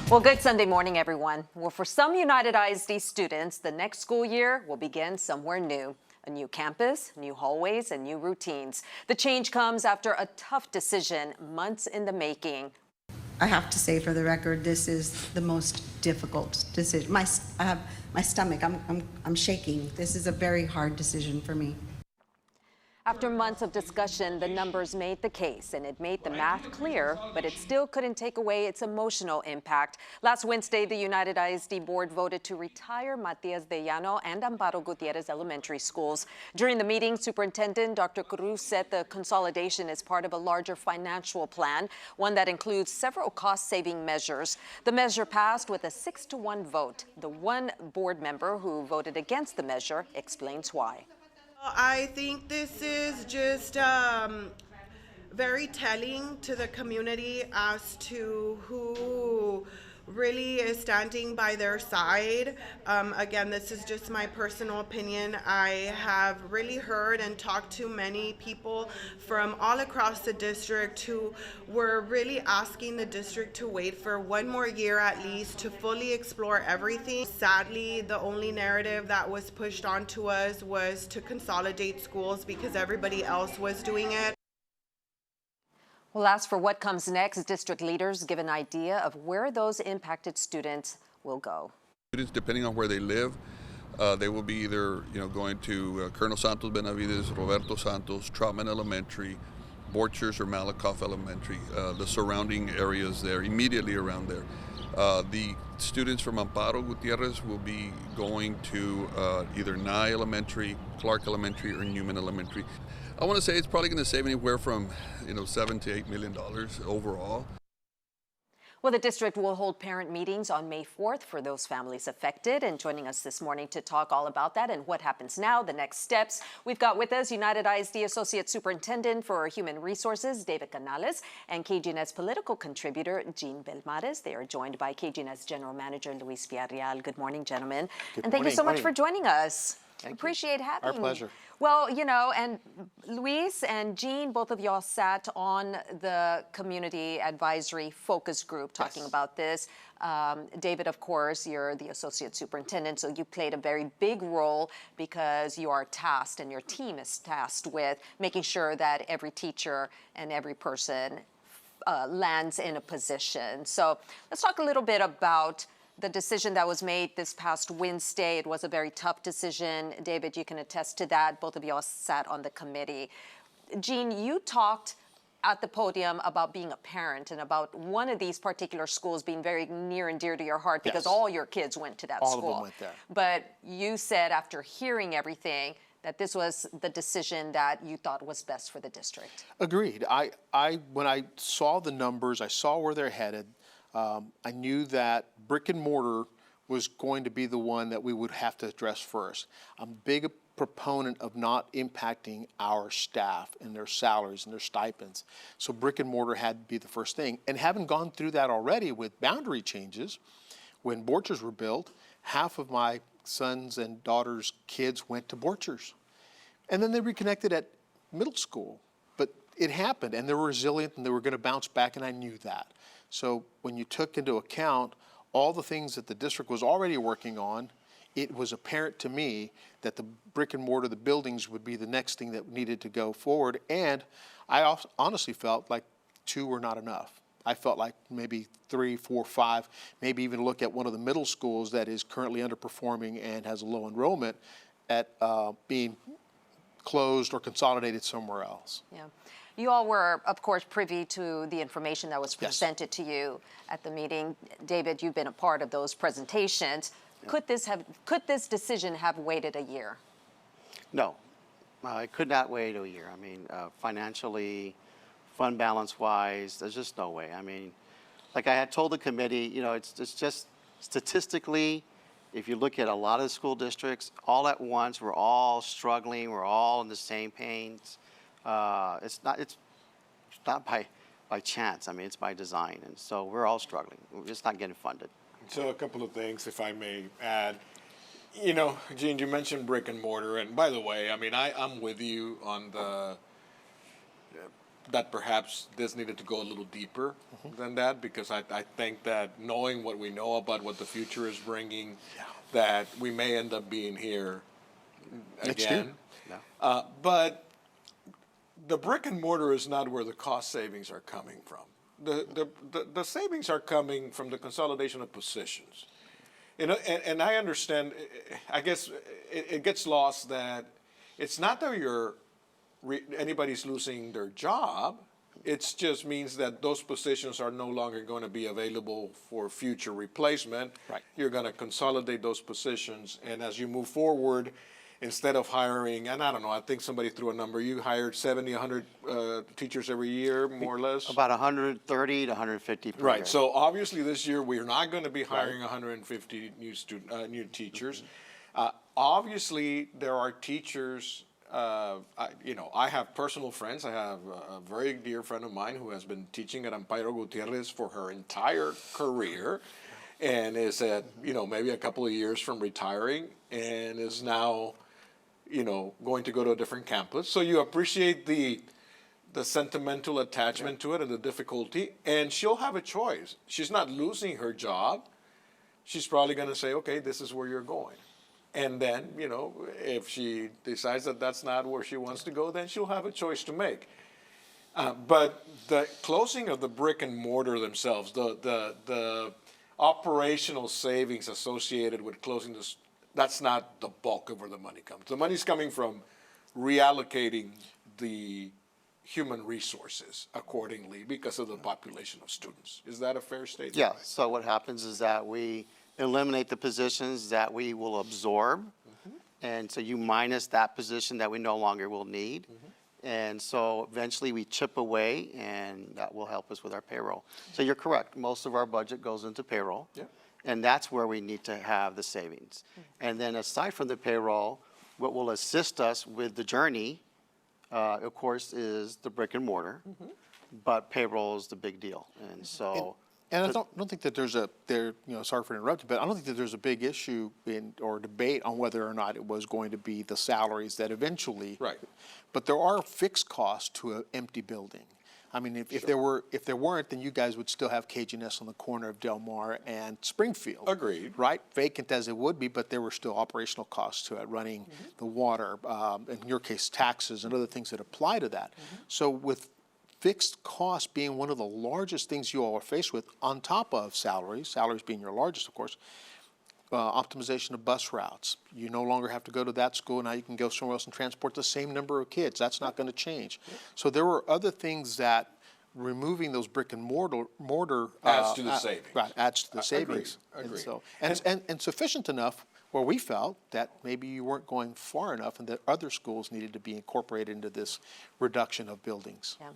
Well, good Sunday morning, everyone. Well, for some United ISD students, the next school year will begin somewhere new. A new campus, new hallways, and new routines. The change comes after a tough decision months in the making. I have to say, for the record, this is the most difficult decision. I have my stomach. I'm shaking. This is a very hard decision for me. After months of discussion, the numbers made the case, and it made the math clear, but it still couldn't take away its emotional impact. Last Wednesday, the United ISD board voted to retire Matias de Llano and Amparo Gutierrez elementary schools. During the meeting, Superintendent Dr. Cruz said the consolidation is part of a larger financial plan, one that includes several cost-saving measures. The measure passed with a 6-to-1 vote. The one board member who voted against the measure explains why. I think this is just very telling to the community as to who really is standing by their side. Again, this is just my personal opinion. I have really heard and talked to many people from all across the district who were really asking the district to wait for one more year at least to fully explore everything. Sadly, the only narrative that was pushed onto us was to consolidate schools because everybody else was doing it. Well, as for what comes next, district leaders give an idea of where those impacted students will go. Students, depending on where they live, they will be either going to Colonel Santos Benavides, Roberto Santos, Troutman Elementary, Borchers or Malakoff Elementary, the surrounding areas there, immediately around there. The students from Amparo Gutierrez will be going to either Nye Elementary, Clark Elementary, or Newman Elementary. I want to say it's probably going to save anywhere from $7 to $8 million overall. Well, the district will hold parent meetings on May 4th for those families affected. And joining us this morning to talk all about that and what happens now, the next steps, we've got with us United ISD Associate Superintendent for Human Resources, David Canales, and KGNS political contributor, Jean Belmares. They are joined by KGNS General Manager, Luis Villarreal. Good morning, gentlemen. And thank you so much for joining us. Appreciate having you. Our pleasure. Well, and Luis and Jean, both of y'all sat on the community advisory focus group talking about this. David, of course, you're the associate superintendent, so you played a very big role because you are tasked and your team is tasked with making sure that every teacher and every person lands in a position. So let's talk a little bit about the decision that was made this past Wednesday. It was a very tough decision. David, you can attest to that. Both of y'all sat on the committee. Jean, you talked at the podium about being a parent and about one of these particular schools being very near and dear to your heart because all your kids went to that school. All of them went there. But you said after hearing everything that this was the decision that you thought was best for the district. Agreed. When I saw the numbers, I saw where they're headed. I knew that brick and mortar was going to be the one that we would have to address first. I'm a big proponent of not impacting our staff and their salaries and their stipends. So brick and mortar had to be the first thing. And having gone through that already with boundary changes, when Borchers were built, half of my sons and daughters' kids went to Borchers. And then they reconnected at middle school. But it happened, and they were resilient, and they were going to bounce back, and I knew that. So when you took into account all the things that the district was already working on, it was apparent to me that the brick and mortar, the buildings, would be the next thing that needed to go forward. And I honestly felt like 2 were not enough. I felt like maybe 3, 4, 5, maybe even look at one of the middle schools that is currently underperforming and has a low enrollment at being closed or consolidated somewhere else. Yeah. You all were, of course, privy to the information that was presented to you at the meeting. David, you've been a part of those presentations. Could this decision have waited a year? No, it could not wait a year. I mean, financially, fund balance wise, there's just no way. I mean, like I had told the committee, it's just statistically, if you look at a lot of the school districts, all at once, we're all struggling, we're all in the same pains. It's not by chance. I mean, it's by design, and so we're all struggling. We're just not getting funded. So a couple of things, if I may add. You know, Gene, you mentioned brick and mortar, and by the way, I mean, I'm with you on that perhaps this needed to go a little deeper than that, because I think that knowing what we know about what the future is bringing, that we may end up being here again. But the brick and mortar is not where the cost savings are coming from. The savings are coming from the consolidation of positions. You know, and I understand, I guess it gets lost that it's not that anybody's losing their job. It just means that those positions are no longer going to be available for future replacement. Right. You're going to consolidate those positions, and as you move forward, instead of hiring, and I don't know, I think somebody threw a number, you hired 70, 100 teachers every year, more or less? About 130 to 150 per year. Right, so obviously this year, we're not going to be hiring 150 new teachers. Obviously, there are teachers, I have personal friends. I have a very dear friend of mine who has been teaching at Amparo Gutierrez for her entire career, and is at, maybe a couple of years from retiring, and is now, going to go to a different campus. So you appreciate the sentimental attachment to it and the difficulty, and she'll have a choice. She's not losing her job. She's probably going to say, okay, this is where you're going. And then, if she decides that that's not where she wants to go, then she'll have a choice to make. But the closing of the brick and mortar themselves, the operational savings associated with closing this, that's not the bulk of where the money comes. The money's coming from reallocating the human resources accordingly because of the population of students. Is that a fair statement? Yeah, so what happens is that we eliminate the positions that we will absorb, and so you minus that position that we no longer will need. And so eventually we chip away, and that will help us with our payroll. So you're correct, most of our budget goes into payroll. Yeah. And that's where we need to have the savings. And then aside from the payroll, what will assist us with the journey, of course, is the brick and mortar, but payroll is the big deal. And so. And I don't think that sorry for interrupting, but I don't think that there's a big issue or debate on whether or not it was going to be the salaries that eventually. Right. But there are fixed costs to an empty building. I mean, if there weren't, then you guys would still have KGNS on the corner of Del Mar and Springfield. Agreed. Right? Vacant as it would be, but there were still operational costs to it, running the water, in your case, taxes and other things that apply to that. So with fixed costs being one of the largest things you all are faced with, on top of salaries being your largest, of course, optimization of bus routes. You no longer have to go to that school. Now you can go somewhere else and transport the same number of kids. That's not going to change. So there were other things that removing those brick and mortar Adds to the savings. Right, adds to the savings. Agreed. And sufficient enough where we felt that maybe you weren't going far enough and that other schools needed to be incorporated into this reduction of buildings. Yeah.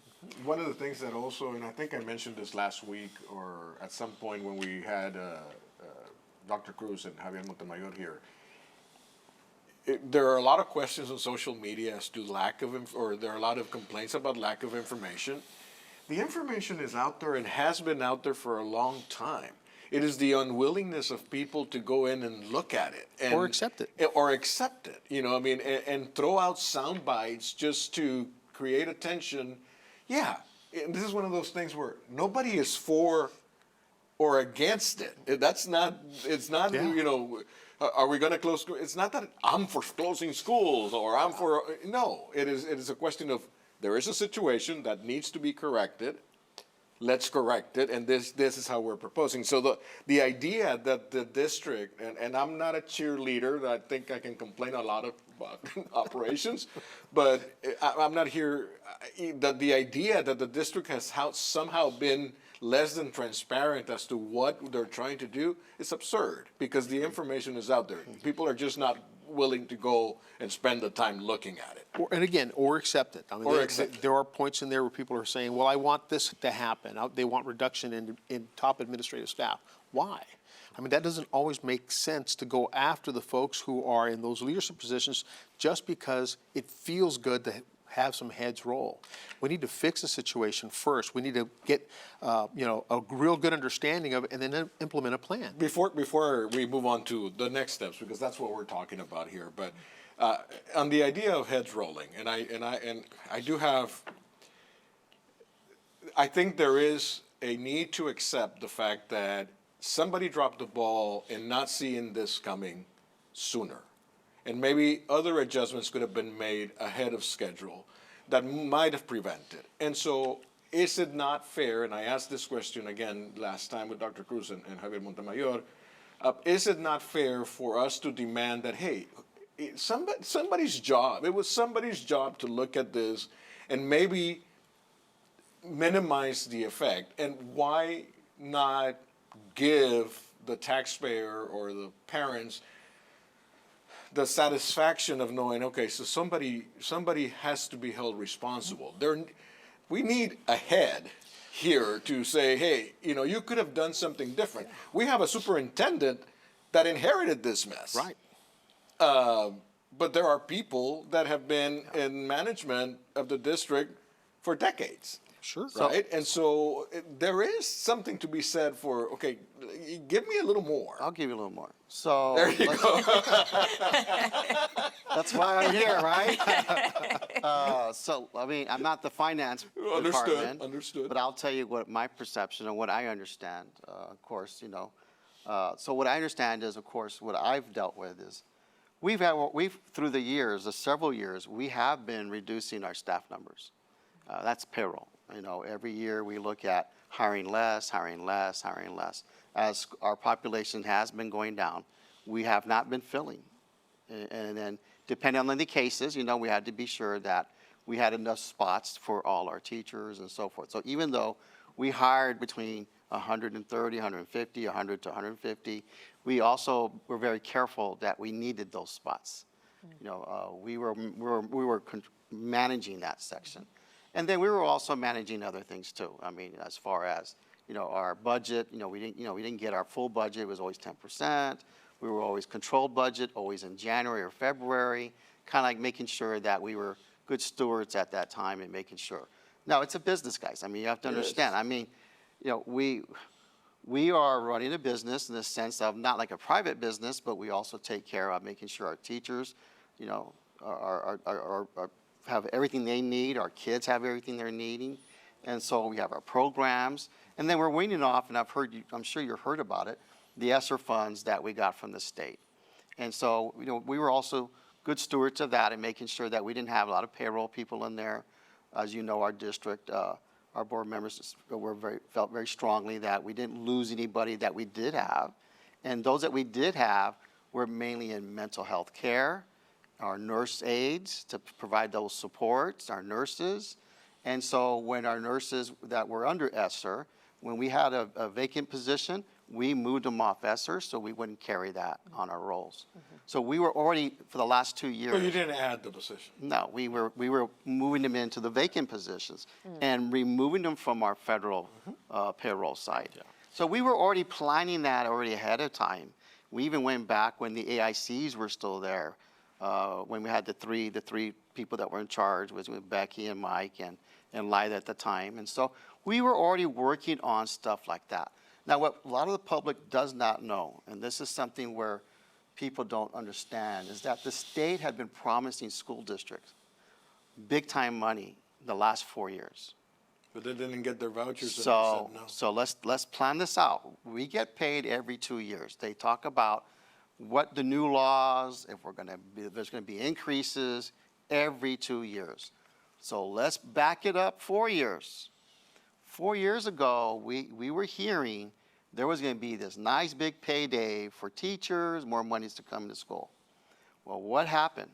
One of the things that also, and I think I mentioned this last week or at some point when we had Dr. Cruz and Javier Montemayor here, there are a lot of questions on social media as to there are a lot of complaints about lack of information. The information is out there and has been out there for a long time. It is the unwillingness of people to go in and look at it. Or accept it. And throw out sound bites just to create attention. Yeah, this is one of those things where nobody is for or against it. It's not, are we going to close schools? It's not that I'm for closing schools or I'm for, no. It is a question of there is a situation that needs to be corrected. Let's correct it, and this is how we're proposing. So the idea that the district, and I'm not a cheerleader, I think I can complain a lot about operations, but I'm not here, that the idea that the district has somehow been less than transparent as to what they're trying to do is absurd, because the information is out there. People are just not willing to go and spend the time looking at it. Or accept it. I mean, there are points in there where people are saying, well, I want this to happen. They want reduction in top administrative staff. Why? I mean, that doesn't always make sense to go after the folks who are in those leadership positions just because it feels good to have some heads roll. We need to fix the situation first. We need to get, a real good understanding of it and then implement a plan. Before we move on to the next steps, because that's what we're talking about here, but on the idea of heads rolling, and I do have, I think there is a need to accept the fact that somebody dropped the ball in not seeing this coming sooner. And maybe other adjustments could have been made ahead of schedule that might have prevented. And so is it not fair, and I asked this question again last time with Dr. Cruz and Javier Montemayor, is it not fair for us to demand that, hey, somebody's job, it was somebody's job to look at this and maybe minimize the effect, and why not give the taxpayer or the parents the satisfaction of knowing, okay, so somebody has to be held responsible. We need a head here to say, hey, you could have done something different. We have a superintendent that inherited this mess. Right. But there are people that have been in management of the district for decades. Sure. Right? And so there is something to be said for, okay, give me a little more. I'll give you a little more. So There you go. that's why I'm here, right? I'm not the finance department. Understood. But I'll tell you what my perception and what I understand. Of course, so what I understand is, of course, what I've dealt with is we've through the years, the several years, we have been reducing our staff numbers. That's payroll. Every year we look at hiring less. As our population has been going down, we have not been filling. And then depending on the cases, we had to be sure that we had enough spots for all our teachers and so forth. So even though we hired between 130, 150, 100 to 150, we also were very careful that we needed those spots. We were managing that section. And then we were also managing other things too. I mean, as far as, our budget, we didn't get our full budget. It was always 10%. We were always controlled budget, always in January or February, kind of like making sure that we were good stewards at that time and making sure. Now, it's a business, guys. I mean, you have to understand. I mean, we are running a business in the sense of not like a private business, but we also take care of making sure our teachers, have everything they need, our kids have everything they're needing, and so we have our programs, and then we're weaning off, and I'm sure you've heard about it, the ESSER funds that we got from the state. And so, we were also good stewards of that and making sure that we didn't have a lot of payroll people in there. As you know, our district, our board members felt very strongly that we didn't lose anybody that we did have, and those that we did have were mainly in mental health care, our nurse aides to provide those supports, our nurses. And so when our nurses that were under ESSER, when we had a vacant position, we moved them off ESSER so we wouldn't carry that on our rolls. So we were already, for the last 2 years. So you didn't add the position? No, we were moving them into the vacant positions and removing them from our federal payroll side. Yeah. So we were already planning that already ahead of time. We even went back when the AICs were still there. When we had the three people that were in charge, was with Becky and Mike and Lyda at the time. And so we were already working on stuff like that. Now, what a lot of the public does not know, and this is something where people don't understand, is that the state had been promising school districts big time money the last 4 years. But they didn't get their vouchers. So, and they said no. so let's plan this out. We get paid every 2 years. They talk about what the new laws, if there's going to be increases every 2 years. So let's back it up 4 years. 4 years ago, we were hearing there was going to be this nice big payday for teachers, more monies to come to school. Well, what happened?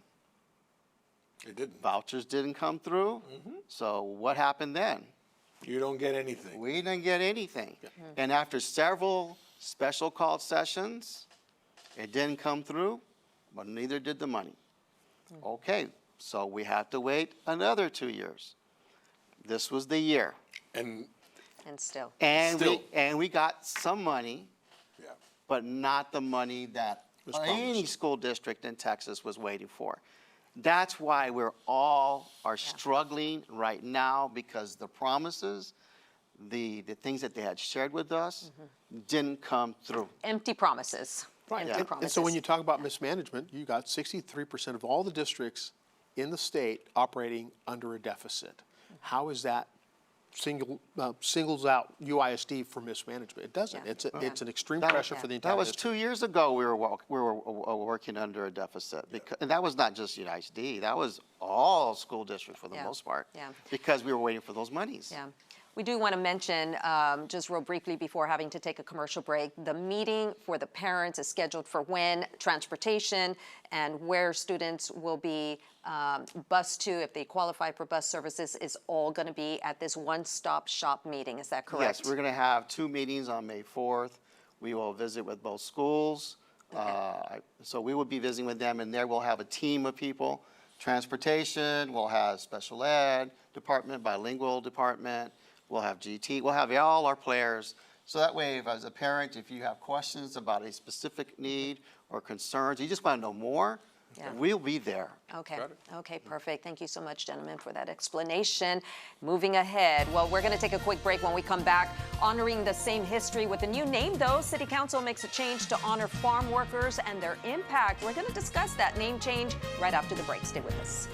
It didn't. Vouchers didn't come through. So what happened then? You don't get anything. We didn't get anything. And after several special called sessions, it didn't come through, but neither did the money. Okay, so we had to wait another 2 years. This was the year. And still. And we got some money, yeah. but not the money that any school district in Texas was waiting for. That's why we're all struggling right now, because the promises, the things that they had shared with us didn't come through. Empty promises. Right, Empty and promises. so when you talk about mismanagement, you got 63% of all the districts in the state operating under a deficit. How is that singles out UISD for mismanagement? It doesn't. Yeah. It's an extreme That- pressure for the entire That was district. 2 years ago. We were working under a deficit, and that was not just UISD. That was all school districts for the Yeah. most part. Yeah. Because we were waiting for those monies. Yeah. We do want to mention, just real briefly before having to take a commercial break, the meeting for the parents is scheduled for when, transportation, and where students will be bused to if they qualify for bus services is all going to be at this one-stop shop meeting. Is that correct? Yes, we're going to have 2 meetings on May 4th. We will visit with both schools. So we will be visiting with them, and there we'll have a team of people. Transportation, we'll have special ed department, bilingual department, we'll have GT, we'll have all our players. So that way, if as a parent, if you have questions about a specific need or concerns, you just want to know more, Yeah. we'll be there. Okay. Okay, perfect. Thank you so much, gentlemen, for that explanation. Moving ahead, well, we're going to take a quick break. When we come back, honoring the same history with a new name, though. City Council makes a change to honor farm workers and their impact. We're going to discuss that name change right after the break. Stay with us.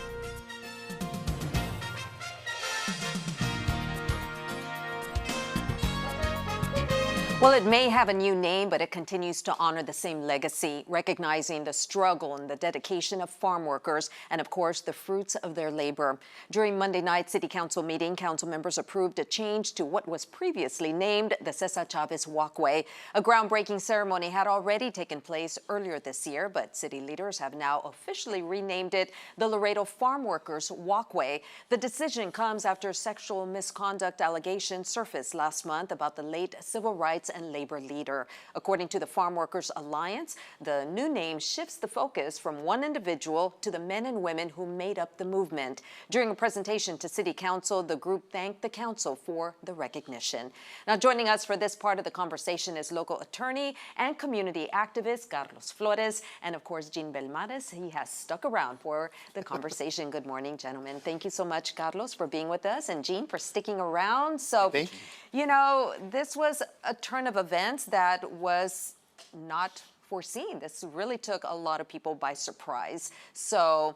Well, it may have a new name, but it continues to honor the same legacy, recognizing the struggle and the dedication of farm workers and, of course, the fruits of their labor. During Monday night's City Council meeting, council members approved a change to what was previously named the Cesar Chavez Walkway. A groundbreaking ceremony had already taken place earlier this year, but city leaders have now officially renamed it the Laredo Farm Workers Walkway. The decision comes after sexual misconduct allegations surfaced last month about the late civil rights and labor leader. According to the Farm Workers Alliance, the new name shifts the focus from one individual to the men and women who made up the movement. During a presentation to City Council, the group thanked the council for the recognition. Now, joining us for this part of the conversation is local attorney and community activist Carlos Flores, and of course, Jean Belmares. He has stuck around for the conversation. Good morning, gentlemen. Thank you so much, Carlos, for being with us, and Jean for sticking around. So, Thank you. You know, this was a turn of events that was not foreseen. This really took a lot of people by surprise. So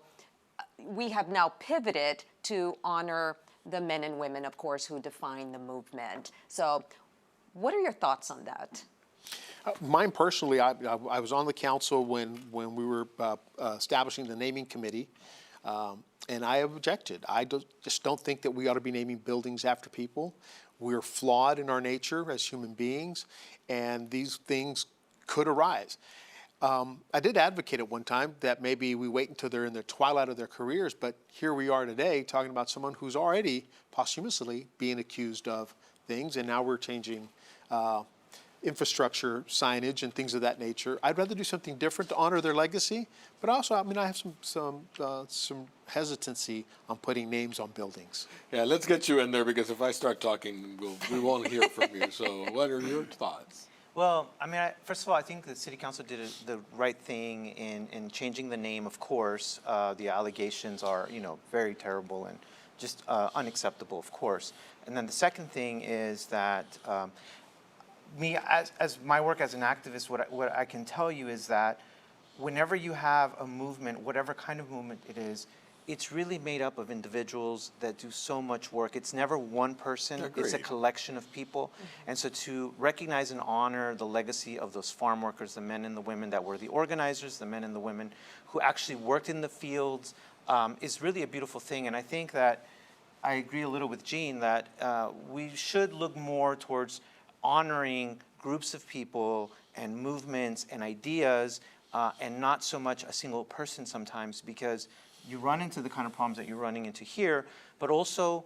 we have now pivoted to honor the men and women, of course, who define the movement. So what are your thoughts on that? Mine personally, I was on the council when we were establishing the naming committee, and I objected. I just don't think that we ought to be naming buildings after people. We're flawed in our nature as human beings, and these things could arise. I did advocate at one time that maybe we wait until they're in the twilight of their careers, but here we are today talking about someone who's already posthumously being accused of things, and now we're changing infrastructure, signage, and things of that nature. I'd rather do something different to honor their legacy, but also, I mean, I have some hesitancy on putting names on buildings. Yeah, let's get you in there, because if I start talking, we won't hear from you. So what are your thoughts? Well, I mean, first of all, I think the City Council did the right thing in changing the name. Of course, the allegations are, very terrible and just unacceptable, of course. And then the second thing is that me, as my work as an activist, what I can tell you is that whenever you have a movement, whatever kind of movement it is, it's really made up of individuals that do so much work. It's never one person, it's a Agreed. collection of people. And so to recognize and honor the legacy of those farm workers, the men and the women that were the organizers, the men and the women who actually worked in the fields, is really a beautiful thing. And I think that I agree a little with Jean that we should look more towards honoring groups of people and movements and ideas, and not so much a single person sometimes, because you run into the kind of problems that you're running into here, but also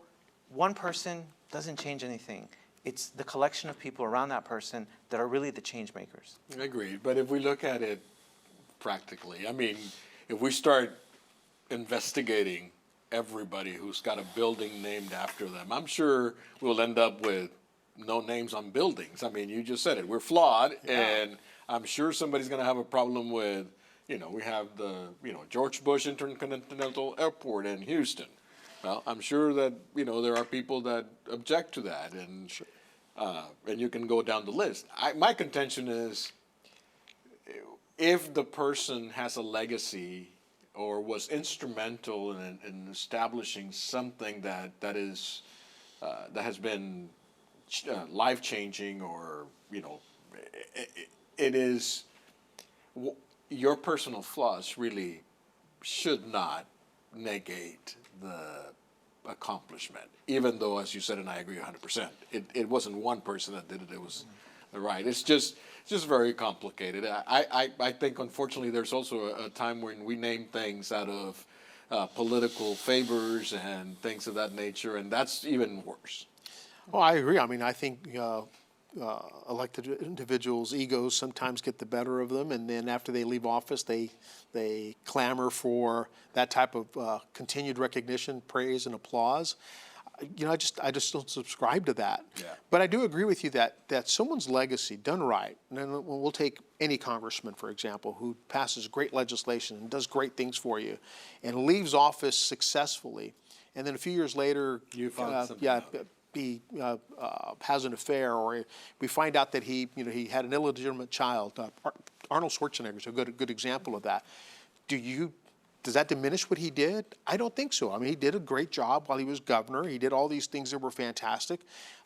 one person doesn't change anything. It's the collection of people around that person that are really the change makers. Agreed. But if we look at it practically, I mean, if we start investigating everybody who's got a building named after them, I'm sure we'll end up with no names on buildings. I mean, you just said it. We're flawed, and I'm sure somebody's going to have a problem with, we have the, George Bush Intercontinental Airport in Houston. Well, I'm sure that, there are people that object to that, and you can go down the list. My contention is, if the person has a legacy or was instrumental in establishing something that has been life-changing, or, it is, your personal flaws really should not negate the accomplishment, even though, as you said, and I agree 100%, it wasn't one person that did it, it was right. It's just very complicated. I think, unfortunately, there's also a time when we name things out of political favors and things of that nature, and that's even worse. Well, I agree. I mean, I think elected individuals' egos sometimes get the better of them, and then after they leave office, they clamor for that type of continued recognition, praise, and applause. I just don't subscribe to that. Yeah. But I do agree with you that someone's legacy done right, and then we'll take any congressman, for example, who passes great legislation and does great things for you, and leaves office successfully, and then a few years later, You found something out. he has an affair, or we find out that he had an illegitimate child. Arnold Schwarzenegger is a good example of that. Does that diminish what he did? I don't think so. I mean, he did a great job while he was governor. He did all these things that were fantastic.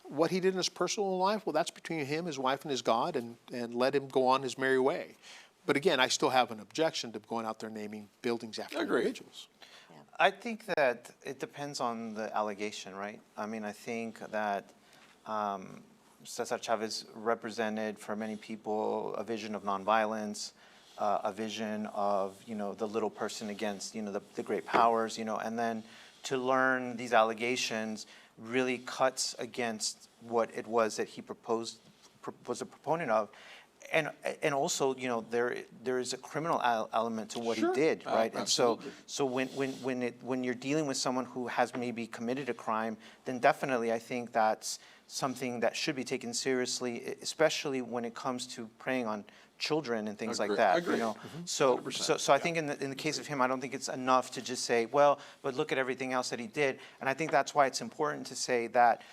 What he did in his personal life, well, that's between him, his wife, and his God, and let him go on his merry way. But again, I still have an objection to going out there naming buildings after individuals. I think that it depends on the allegation, right? I mean, I think that Cesar Chavez represented for many people a vision of nonviolence, a vision of, the little person against, the great powers, and then to learn these allegations really cuts against what it was that he was a proponent of. And also, there is a criminal element to what he did, right? And so when you're dealing with someone who has maybe committed a crime, then definitely I think that's something that should be taken seriously, especially when it comes to preying on children and things like that. Agreed. So I think in the case of him, I don't think it's enough to just say, well, but look at everything else that he did. And I think that's why it's important to say that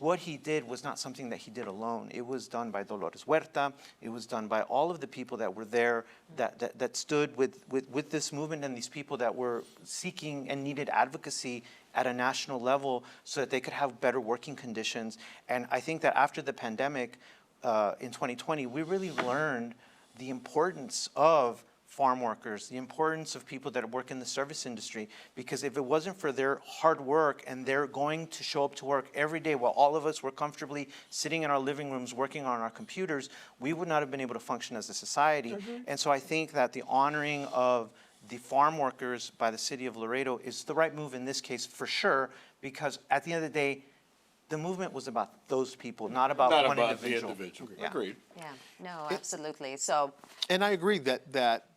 what he did was not something that he did alone. It was done by Dolores Huerta. It was done by all of the people that were there, that stood with this movement, and these people that were seeking and needed advocacy at a national level so that they could have better working conditions. And I think that after the pandemic in 2020, we really learned the importance of farm workers, the importance of people that work in the service industry, because if it wasn't for their hard work and they're going to show up to work every day while all of us were comfortably sitting in our living rooms working on our computers, we would not have been able to function as a society. And so I think that the honoring of the farm workers by the city of Laredo is the right move in this case for sure, because at the end of the day, the movement was about those people, not about one individual. The individual. Yeah. Agreed. Yeah, no, absolutely. So, And I agree that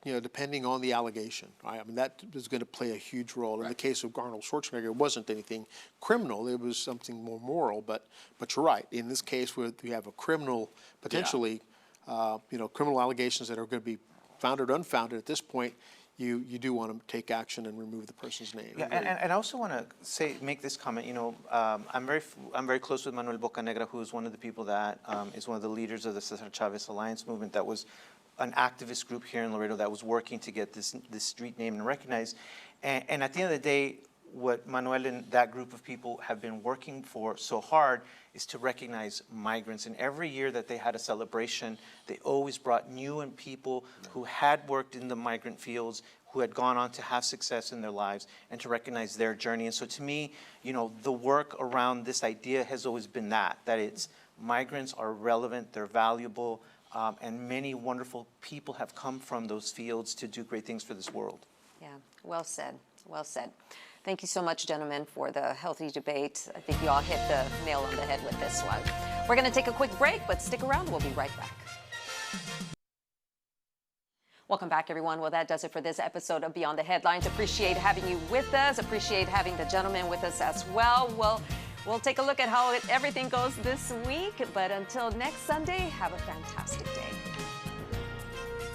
depending on the allegation, right? I mean, that is going to play a huge role. In the case of Arnold Schwarzenegger, it wasn't anything criminal. It was something more moral. But you're right. In this case, we have a criminal, potentially, criminal allegations that are going to be founded or unfounded at this point. You do want to take action and remove the person's name. Yeah, and I also want to make this comment. I'm very close with Manuel Bocanegra, who is one of the people that is one of the leaders of the Cesar Chavez Alliance movement. That was an activist group here in Laredo that was working to get this street named and recognized. And at the end of the day, what Manuel and that group of people have been working for so hard is to recognize migrants. And every year that they had a celebration, they always brought new people who had worked in the migrant fields, who had gone on to have success in their lives, and to recognize their journey. And so to me, the work around this idea has always been that it's migrants are relevant, they're valuable, and many wonderful people have come from those fields to do great things for this world. yeah, well said, well said. Thank you so much, gentlemen, for the healthy debate. I think you all hit the nail on the head with this one. We're going to take a quick break, but stick around. We'll be right back. Welcome back, everyone. Well, that does it for this episode of Beyond the Headlines. Appreciate having you with us. Appreciate having the gentlemen with us as well. We'll take a look at how everything goes this week. But until next Sunday, have a fantastic